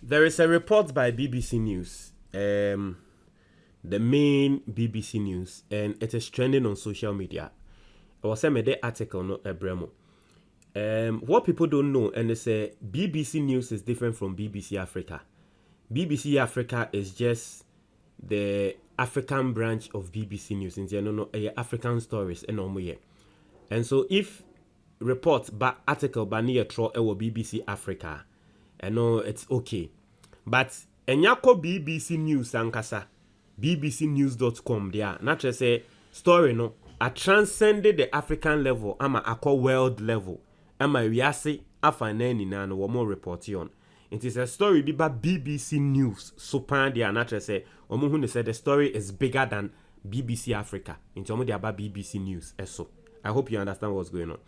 There is a report by BBC News, the main BBC News, and it is trending on social media. I was saying the article, no, Bremo. What people don't know, and they say BBC News is different from BBC Africa. BBC Africa is just the African branch of BBC News. In no, African stories and no more. And so if report by article by near throw BBC Africa, I know it's okay. But enyako BBC News ankasa, bbcnews.com there. Not just say story no, I transcended the African level, ama akọ world level. Ama wiase afa na nyina no wo report on. It is a story by BBC News. So pan there not just say omo hu say the story is bigger than BBC Africa. Into omo dey about BBC News. So I hope you understand what's going on.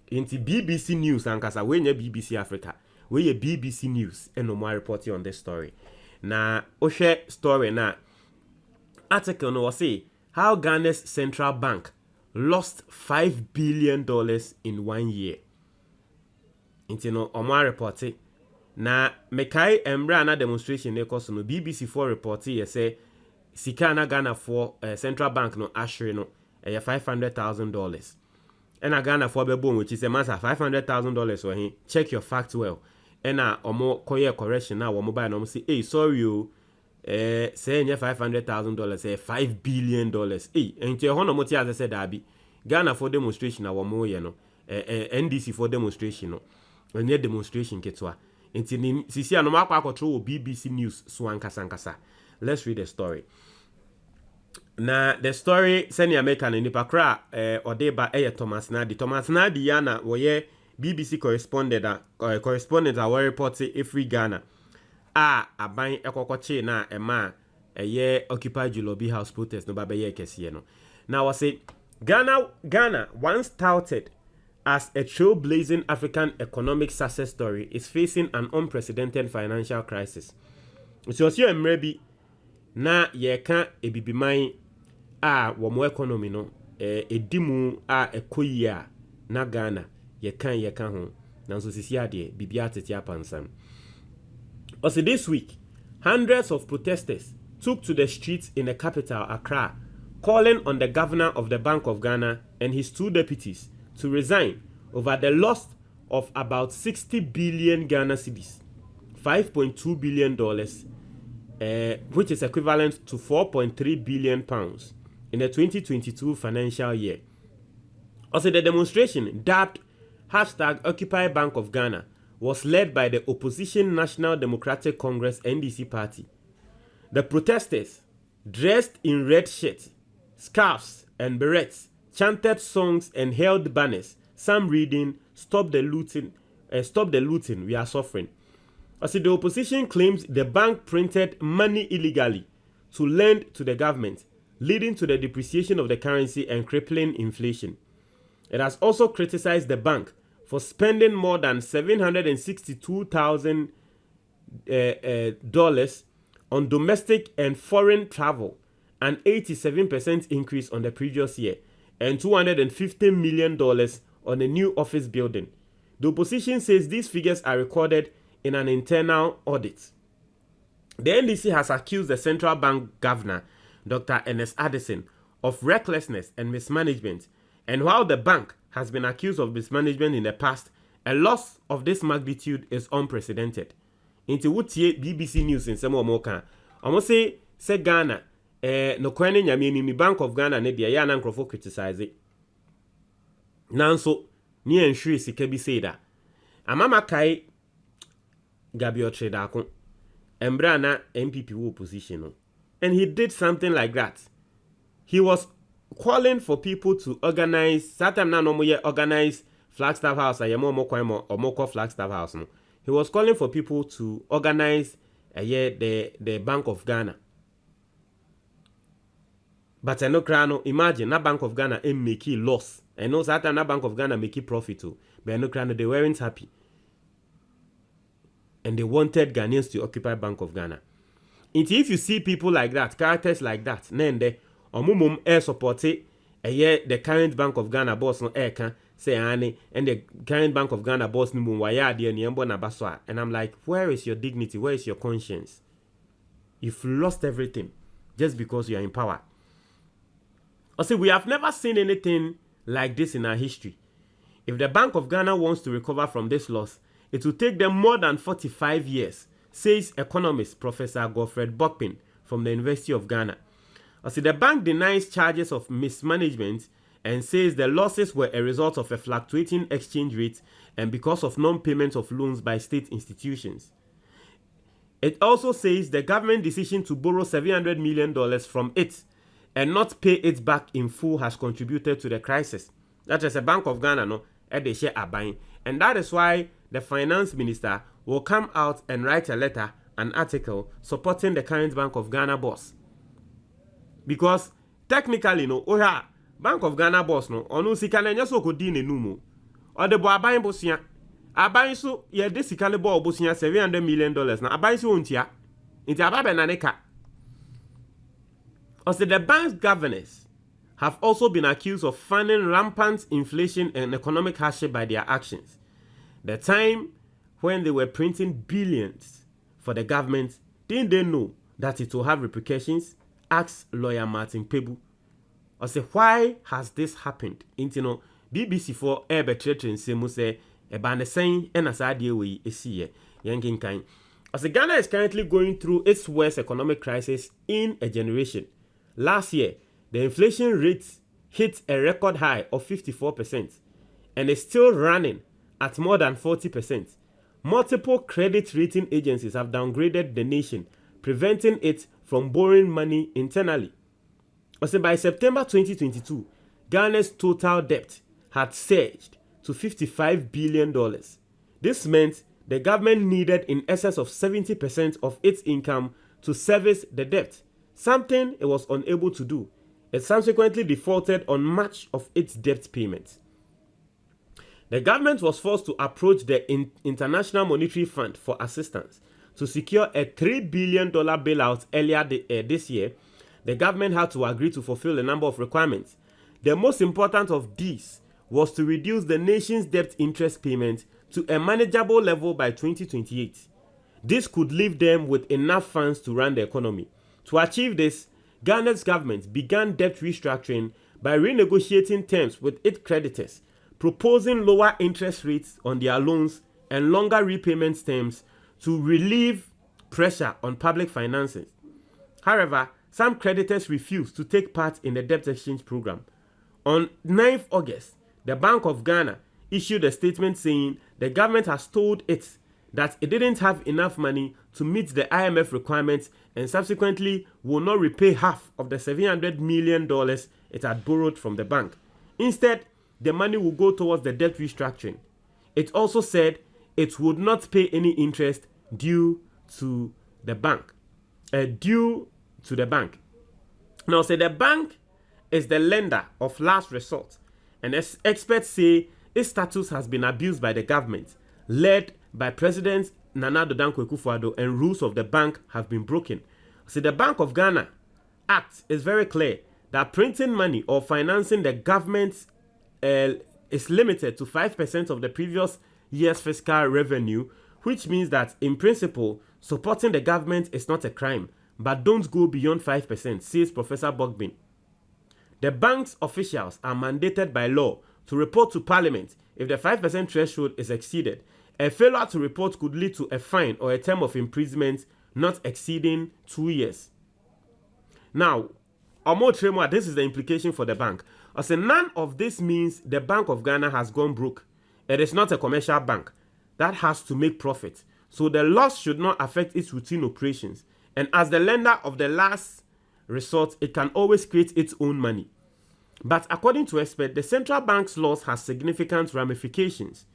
Into BBC News ankasa we nya BBC Africa. We ye BBC News and no more reporting on this story. Na share story na article no say how Ghana's central bank lost $5 billion in 1 year. Into no more reporting. Na mekai embra na demonstration ne koso no BBC 4 report ye say sika na Ghana for central bank no ashre no $500,000. And a Ghana for bebo which is a matter $500,000 for him. Check your facts well. And omo koye correction na omo buy no say hey sorry you say $500,000 say $5 billion. Hey enti ho no moti as said abi Ghana for demonstration na omo ye no NDC for demonstration no. Onye demonstration ketwa. Enti sisi anoma akwa control BBC News so ankasa. Let's read the story. Na the story seni America na nipa kra odeba Thomas Nadi yana woye BBC correspondent a war report every Ghana aban ekokoche na ema Occupy Julobi House protest no babe ye kesiye no. Now I say Ghana once touted as a trailblazing African economic success story is facing an unprecedented financial crisis. So you emrebi na ye kan ebibiman womo economy no edimu ekoyia na Ghana ye kan ho nanso sisi ade bibia tete apansam. Also this week hundreds of protesters took to the streets in the capital Accra calling on the governor of the Bank of Ghana and his two deputies to resign over the loss of about 60 billion Ghana cedis, $5.2 billion, which is equivalent to 4.3 billion pounds in the 2022 financial year. Also, the demonstration, dubbed #Occupy Bank of Ghana, was led by the opposition National Democratic Congress NDC party. The protesters, dressed in red shirts, scarves, and berets, chanted songs and held banners, some reading, Stop the looting, we are suffering. Also, the opposition claims the bank printed money illegally to lend to the government, leading to the depreciation of the currency and crippling inflation. It has also criticized the bank for spending more than $762,000 on domestic and foreign travel, an 87% increase on the previous year, and $250 million on a new office building. The opposition says these figures are recorded in an internal audit. The NDC has accused the central bank governor, Dr. Ernest Addison, of recklessness and mismanagement, and while the bank has been accused of mismanagement in the past, a loss of this magnitude is unprecedented. Into wutie BBC News in some more almost say Ghana no kwene nyame ni Bank of Ghana ne dia ya na nkrofo criticize it. Nanso ni enhwe sika bi say da amama kai Gabriel Tredakon embra na MPP wo opposition no, and he did something like that. He was calling for people to organize satam na no mo ye organize Flagstaff House ayemo mo kwan mo omoko Flagstaff House no. He was calling for people to organize the Bank of Ghana. But I know crano imagine na Bank of Ghana make loss. I know that na Bank of Ghana make profit too. But I know crano they weren't happy. And they wanted Ghanaians to occupy Bank of Ghana. And if you see people like that, characters like that, then they omumum air support the current Bank of Ghana boss no can say ane, and the current Bank of Ghana boss no mu waya de ni embo na baswa. And I'm like, where is your dignity? Where is your conscience? You've lost everything just because you are in power. I say we have never seen anything like this in our history. If the Bank of Ghana wants to recover from this loss, it will take them more than 45 years, says economist Professor Godfred Bokpin from the University of Ghana. I say the bank denies charges of mismanagement and says the losses were a result of a fluctuating exchange rate and because of non-payment of loans by state institutions. It also says the government decision to borrow $700 million from it and not pay it back in full has contributed to the crisis. That is a Bank of Ghana, no, and they share a buying. And that is why the finance minister will come out and write a letter, an article, supporting the current Bank of Ghana boss. Because technically, no, Bank of Ghana boss, no, onu sika na nyeso ko di nenumo. O de bo aban bosia. Aban so ye de sika le bo bosia $700 million na aban so ontia. Nti ababe na neka. Also, the bank's governors have also been accused of funding rampant inflation and economic hardship by their actions. The time when they were printing billions for the government, didn't they know that it will have repercussions? Asked lawyer Martin Pebu. I say, why has this happened? Into BBC for Ebetreten Semu say, Ebane saying, and as I deal with a yanking kind. As Ghana is currently going through its worst economic crisis in a generation. Last year, the inflation rate hit a record high of 54% and is still running at more than 40%. Multiple credit rating agencies have downgraded the nation, preventing it from borrowing money internally. Also, by September 2022, Ghana's total debt had surged to $55 billion. This meant the government needed in excess of 70% of its income to service the debt, something it was unable to do. It subsequently defaulted on much of its debt payments. The government was forced to approach the International Monetary Fund for assistance to secure a $3 billion bailout earlier this year. The government had to agree to fulfill a number of requirements. The most important of these was to reduce the nation's debt interest payment to a manageable level by 2028. This could leave them with enough funds to run the economy. To achieve this, Ghana's government began debt restructuring by renegotiating terms with its creditors, proposing lower interest rates on their loans and longer repayment terms to relieve pressure on public finances. However, some creditors refused to take part in the debt exchange program. On 9th August, the Bank of Ghana issued a statement saying the government has told it that it didn't have enough money to meet the IMF requirements and subsequently will not repay half of the $700 million it had borrowed from the bank. Instead, the money will go towards the debt restructuring. It also said it would not pay any interest due to the bank. Now, say the bank is the lender of last resort, and as experts say, its status has been abused by the government, led by President Nana Addo Dankwa Akufo-Addo, and rules of the bank have been broken. So the Bank of Ghana Act is very clear that printing money or financing the government is limited to 5% of the previous year's fiscal revenue, which means that in principle, supporting the government is not a crime, but don't go beyond 5%, says Professor Bogbin. The bank's officials are mandated by law to report to Parliament if the 5% threshold is exceeded. A failure to report could lead to a fine or a term of imprisonment not exceeding 2 years. Now, this is the implication for the bank. As none of this means the Bank of Ghana has gone broke. It is not a commercial bank that has to make profit, so the loss should not affect its routine operations. And as the lender of the last resort, it can always create its own money. But according to experts, the central bank's loss has significant ramifications.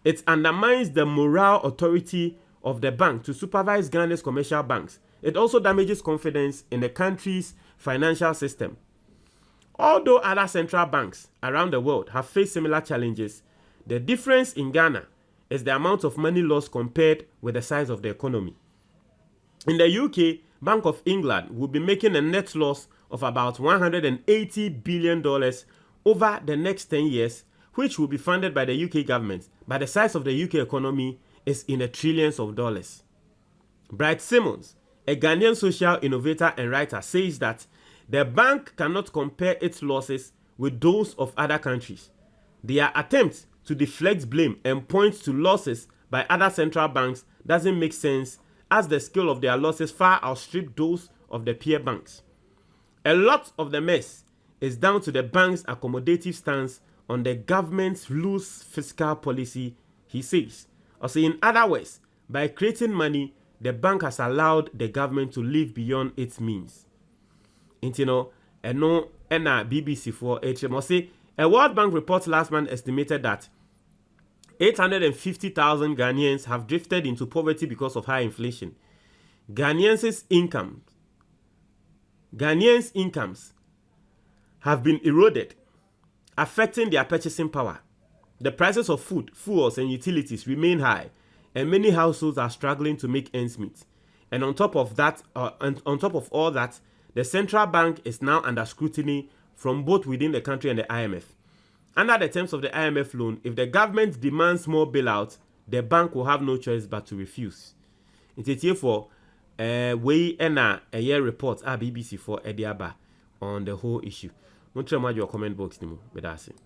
It undermines the moral authority of the bank to supervise Ghana's commercial banks. It also damages confidence in the country's financial system. Although other central banks around the world have faced similar challenges, the difference in Ghana is the amount of money lost compared with the size of the economy. In the UK, Bank of England will be making a net loss of about $180 billion over the next 10 years, which will be funded by the UK government. But the size of the UK economy is in the trillions of dollars. Bright Simmons, a Ghanaian social innovator and writer, says that the bank cannot compare its losses with those of other countries. Their attempt to deflect blame and point to losses by other central banks doesn't make sense, as the scale of their losses far outstrip those of the peer banks. A lot of the mess is down to the bank's accommodative stance on the government's loose fiscal policy, he says. Also, in other words, by creating money, the bank has allowed the government to live beyond its means. BBC for HM. A World Bank report last month estimated that 850,000 Ghanaians have drifted into poverty because of high inflation. Ghanaians' incomes have been eroded, affecting their purchasing power. The prices of food, fuels, and utilities remain high, and many households are struggling to make ends meet. And on top of all that, the central bank is now under scrutiny from both within the country and the IMF. Under the terms of the IMF loan, if the government demands more bailout, the bank will have no choice but to refuse. It's here for a year report at BBC for Ediaba on the whole issue. Don't tell me your comment box anymore, but that's it.